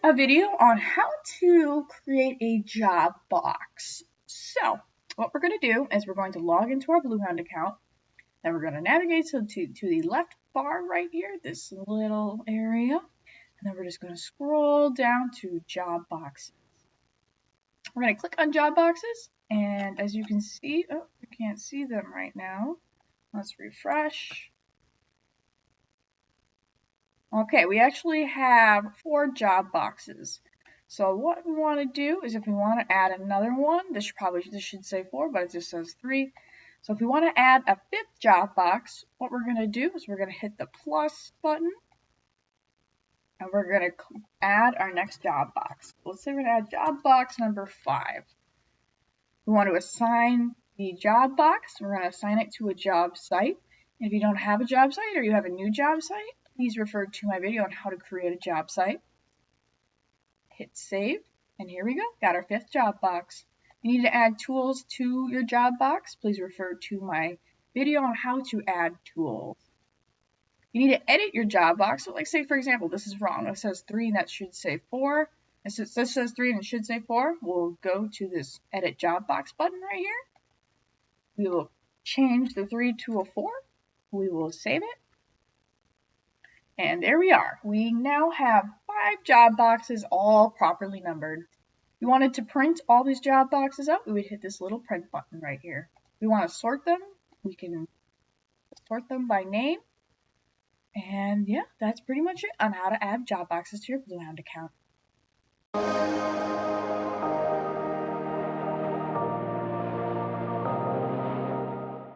a video on how to create a job box. So what we're going to do is we're going to log into our Bluehound account. Then we're going to navigate to the left bar right here, this little area. And then we're just going to scroll down to job boxes. We're going to click on job boxes. And as you can see, oh, you can't see them right now. Let's refresh. Okay, we actually have 4 job boxes. So what we want to do is if we want to add another one, this should say 4, but it just says 3. So if we want to add a 5th job box, what we're going to do is we're going to hit the plus button. And we're going to add our next job box. Let's say we're going to add job box number 5. We want to assign the job box. We're going to assign it to a job site. If you don't have a job site or you have a new job site, please refer to my video on how to create a job site. Hit save, and here we go, got our 5th job box. You need to add tools to your job box. Please refer to my video on how to add tools. You need to edit your job box. So like say, for example, this is wrong. It says 3 and that should say 4. And since this says 3 and it should say 4, we'll go to this edit job box button right here. We will change the 3 to a 4. We will save it. And there we are. We now have 5 job boxes all properly numbered. If we wanted to print all these job boxes out, we would hit this little print button right here. If we want to sort them, we can sort them by name. And yeah, that's pretty much it on how to add job boxes to your Bluehound account.